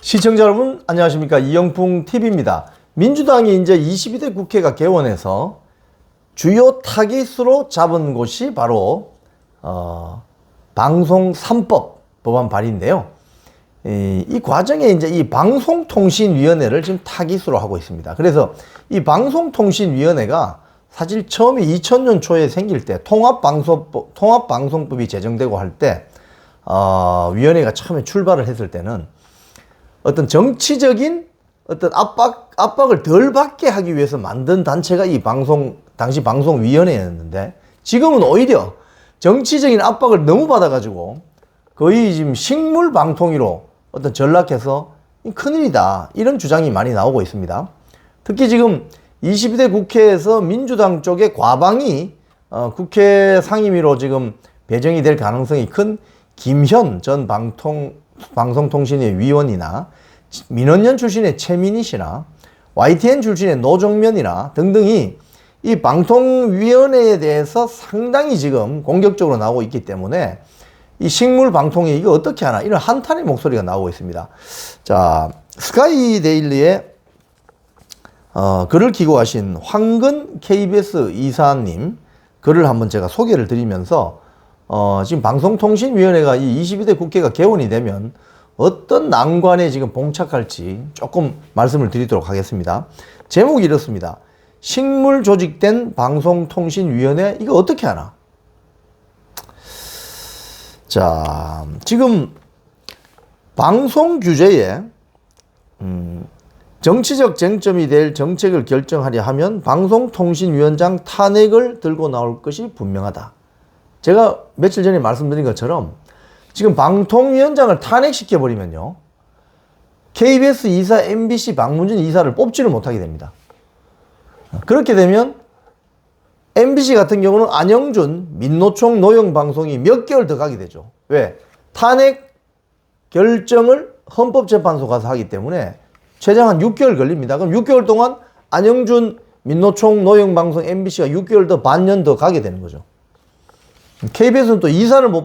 시청자 여러분 안녕하십니까, 이영풍 TV입니다. 민주당이 이제 22대 국회가 개원해서 주요 타깃으로 잡은 곳이 바로 방송 3법 법안 발의인데요. 이 과정에 이제 이 방송통신위원회를 지금 타깃으로 하고 있습니다. 그래서 이 방송통신위원회가 사실 처음에 2000년 초에 생길 때 통합방송법이 제정되고 할 때 위원회가 처음에 출발을 했을 때는 어떤 정치적인 어떤 압박을 덜 받게 하기 위해서 만든 단체가 이 당시 방송위원회였는데, 지금은 오히려 정치적인 압박을 너무 받아가지고 거의 지금 식물방통위로 어떤 전락해서 큰일이다, 이런 주장이 많이 나오고 있습니다. 특히 지금 22대 국회에서 민주당 쪽의 과방이 국회 상임위로 지금 배정이 될 가능성이 큰 김현 전 방송통신위 위원이나 민원연 출신의 최민희 씨나 YTN 출신의 노정면이나 등등이 이 방통위원회에 대해서 상당히 지금 공격적으로 나오고 있기 때문에 이 식물방통위 이거 어떻게 하나, 이런 한탄의 목소리가 나오고 있습니다. 자, 스카이데일리에 글을 기고하신 황근 KBS 이사님 글을 한번 제가 소개를 드리면서 지금 방송통신위원회가 이 22대 국회가 개원이 되면 어떤 난관에 지금 봉착할지 조금 말씀을 드리도록 하겠습니다. 제목이 이렇습니다. 식물 조직된 방송통신위원회 이거 어떻게 하나? 자, 지금 방송 규제에 정치적 쟁점이 될 정책을 결정하려 하면 방송통신위원장 탄핵을 들고 나올 것이 분명하다. 제가 며칠 전에 말씀드린 것처럼 지금 방통위원장을 탄핵시켜버리면요, KBS 이사, MBC 박문진 이사를 뽑지를 못하게 됩니다. 그렇게 되면 MBC 같은 경우는 안영준 민노총 노영방송이 몇 개월 더 가게 되죠. 왜? 탄핵 결정을 헌법재판소 가서 하기 때문에 최장 한 6개월 걸립니다. 그럼 6개월 동안 안영준 민노총 노영방송 MBC가 6개월 더, 반년 더 가게 되는 거죠. KBS는 또 이사를 못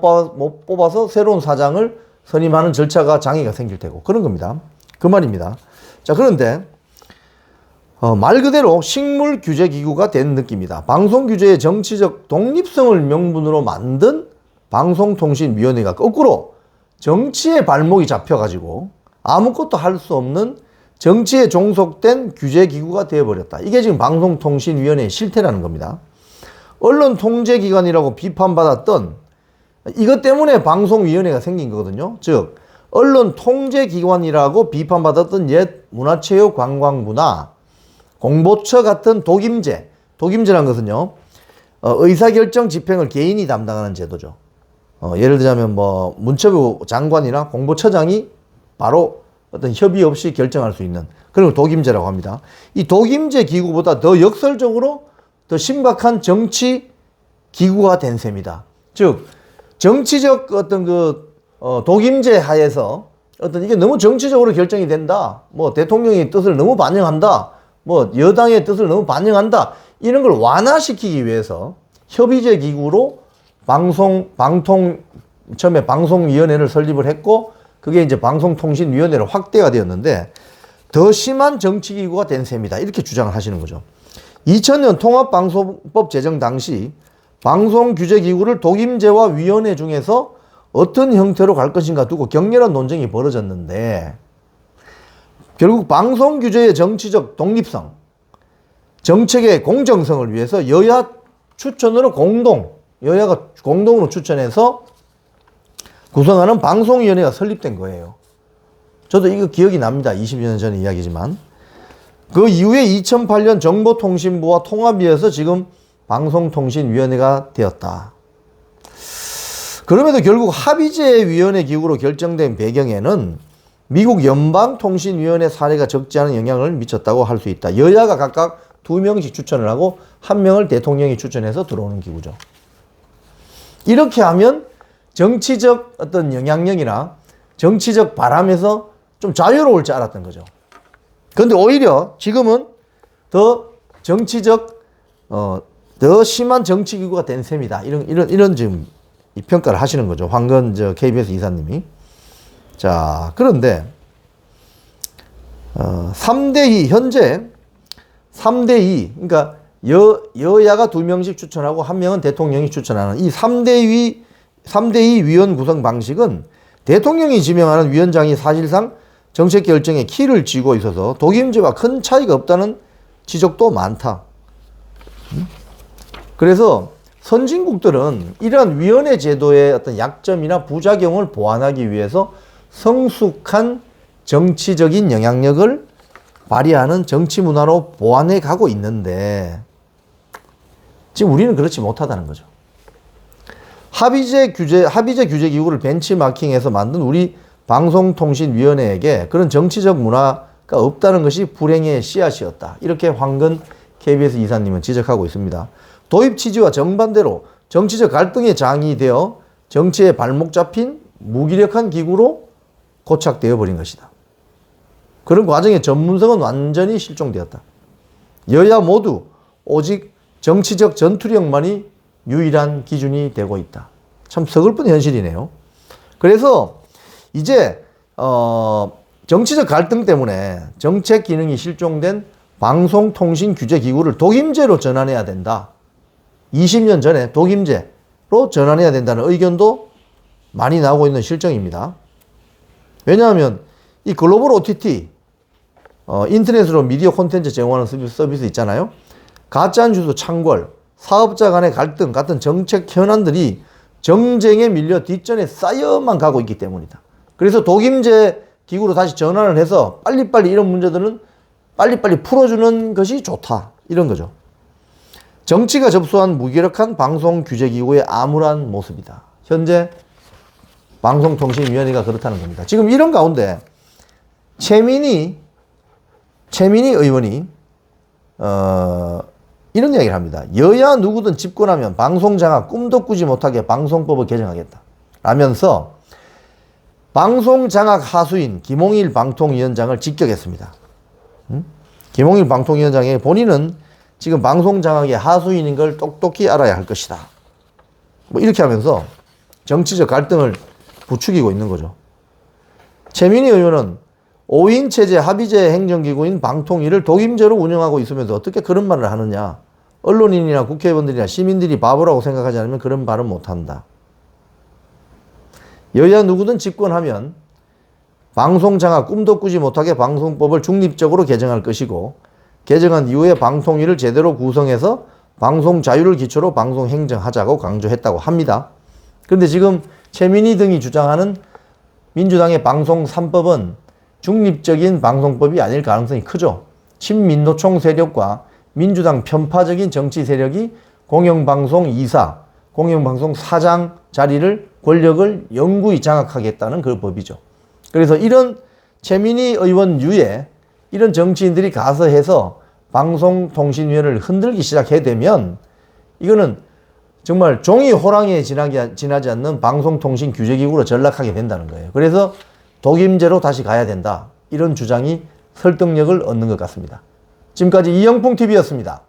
뽑아서 새로운 사장을 선임하는 절차가 장애가 생길 테고, 그런 겁니다. 그 말입니다. 자, 그런데 말 그대로 식물 규제 기구가 된 느낌이다. 방송 규제의 정치적 독립성을 명분으로 만든 방송통신위원회가 거꾸로 정치의 발목이 잡혀가지고 아무것도 할 수 없는 정치에 종속된 규제 기구가 되어버렸다. 이게 지금 방송통신위원회의 실태라는 겁니다. 언론통제기관이라고 비판받았던 이것 때문에 방송위원회가 생긴 거거든요. 즉 언론통제기관이라고 비판받았던 옛 문화체육관광부나 공보처 같은 독임제라는 것은요, 의사결정 집행을 개인이 담당하는 제도죠. 예를 들자면 뭐 문체부 장관이나 공보처장이 바로 어떤 협의 없이 결정할 수 있는 그런 걸 독임제라고 합니다. 이 독임제 기구보다 더 역설적으로 더 심각한 정치 기구가 된 셈이다. 즉 정치적 어떤 독임제 하에서 어떤 이게 너무 정치적으로 결정이 된다, 뭐 대통령의 뜻을 너무 반영한다, 뭐 여당의 뜻을 너무 반영한다, 이런 걸 완화시키기 위해서 협의제 기구로 처음에 방송위원회를 설립을 했고, 그게 이제 방송통신위원회로 확대가 되었는데 더 심한 정치기구가 된 셈이다, 이렇게 주장을 하시는 거죠. 2000년 통합방송법 제정 당시 방송규제기구를 독임제와 위원회 중에서 어떤 형태로 갈 것인가 두고 격렬한 논쟁이 벌어졌는데, 결국 방송규제의 정치적 독립성, 정책의 공정성을 위해서 여야가 공동으로 추천해서 구성하는 방송위원회가 설립된 거예요. 저도 이거 기억이 납니다. 20여 년 전의 이야기지만. 그 이후에 2008년 정보통신부와 통합이어서 지금 방송통신위원회가 되었다. 그럼에도 결국 합의제위원회 기구로 결정된 배경에는 미국 연방통신위원회 사례가 적지 않은 영향을 미쳤다고 할 수 있다. 여야가 각각 2명씩 추천을 하고 1명을 대통령이 추천해서 들어오는 기구죠. 이렇게 하면 정치적 어떤 영향력이나 정치적 바람에서 좀 자유로울 줄 알았던 거죠. 그런데 오히려 지금은 더 정치적, 더 심한 정치기구가 된 셈이다. 이런 지금 평가를 하시는 거죠. 황근 KBS 이사님이. 자, 그런데 3대2 현재 3대2 그러니까 여야가 2명씩 추천하고 1명은 대통령이 추천하는 이 3대2 위원 구성 방식은 대통령이 지명하는 위원장이 사실상 정책 결정의 키를 쥐고 있어서 독임제와 큰 차이가 없다는 지적도 많다. 그래서 선진국들은 이러한 위원회 제도의 어떤 약점이나 부작용을 보완하기 위해서 성숙한 정치적인 영향력을 발휘하는 정치 문화로 보완해 가고 있는데 지금 우리는 그렇지 못하다는 거죠. 합의제 규제 기구를 벤치마킹해서 만든 우리 방송통신위원회에게 그런 정치적 문화가 없다는 것이 불행의 씨앗이었다. 이렇게 황근 KBS 이사님은 지적하고 있습니다. 도입 취지와 정반대로 정치적 갈등의 장이 되어 정치에 발목 잡힌 무기력한 기구로 고착되어 버린 것이다. 그런 과정의 전문성은 완전히 실종되었다. 여야 모두 오직 정치적 전투력만이 유일한 기준이 되고 있다. 참 서글픈 현실이네요. 그래서 이제 정치적 갈등 때문에 정책 기능이 실종된 방송통신규제기구를 독임제로 전환해야 된다. 20년 전에 독임제로 전환해야 된다는 의견도 많이 나오고 있는 실정입니다. 왜냐하면 이 글로벌 OTT 인터넷으로 미디어 콘텐츠 제공하는 서비스 있잖아요. 가짜뉴스 창궐, 사업자 간의 갈등 같은 정책 현안들이 정쟁에 밀려 뒷전에 쌓여만 가고 있기 때문이다. 그래서 독임제 기구로 다시 전환을 해서 빨리빨리 이런 문제들은 빨리빨리 풀어주는 것이 좋다. 이런 거죠. 정치가 접수한 무기력한 방송규제기구의 암울한 모습이다. 현재 방송통신위원회가 그렇다는 겁니다. 지금 이런 가운데 최민희 의원이 이런 이야기를 합니다. 여야 누구든 집권하면 방송장악 꿈도 꾸지 못하게 방송법을 개정하겠다. 라면서 방송장악 하수인 김홍일 방통위원장을 직격했습니다. 김홍일 방통위원장의 본인은 지금 방송장악의 하수인인 걸 똑똑히 알아야 할 것이다. 뭐 이렇게 하면서 정치적 갈등을 부추기고 있는 거죠. 최민희 의원은 5인 체제 합의제 행정기구인 방통위를 독임제로 운영하고 있으면서 어떻게 그런 말을 하느냐. 언론인이나 국회의원들이나 시민들이 바보라고 생각하지 않으면 그런 말은 못한다. 여야 누구든 집권하면 방송장악 꿈도 꾸지 못하게 방송법을 중립적으로 개정할 것이고 개정한 이후에 방통위를 제대로 구성해서 방송 자유를 기초로 방송 행정하자고 강조했다고 합니다. 그런데 지금 최민희 등이 주장하는 민주당의 방송 3법은 중립적인 방송법이 아닐 가능성이 크죠. 친민노총 세력과 민주당 편파적인 정치 세력이 공영방송 2사, 공영방송 사장 자리를 권력을 영구히 장악하겠다는 그 법이죠. 그래서 이런 최민희 의원 유에 이런 정치인들이 가서 해서 방송통신위원회를 흔들기 시작하게 되면 이거는 정말 종이 호랑이에 지나지 않는 방송통신규제기구로 전락하게 된다는 거예요. 그래서 독임제로 다시 가야 된다. 이런 주장이 설득력을 얻는 것 같습니다. 지금까지 이영풍TV였습니다.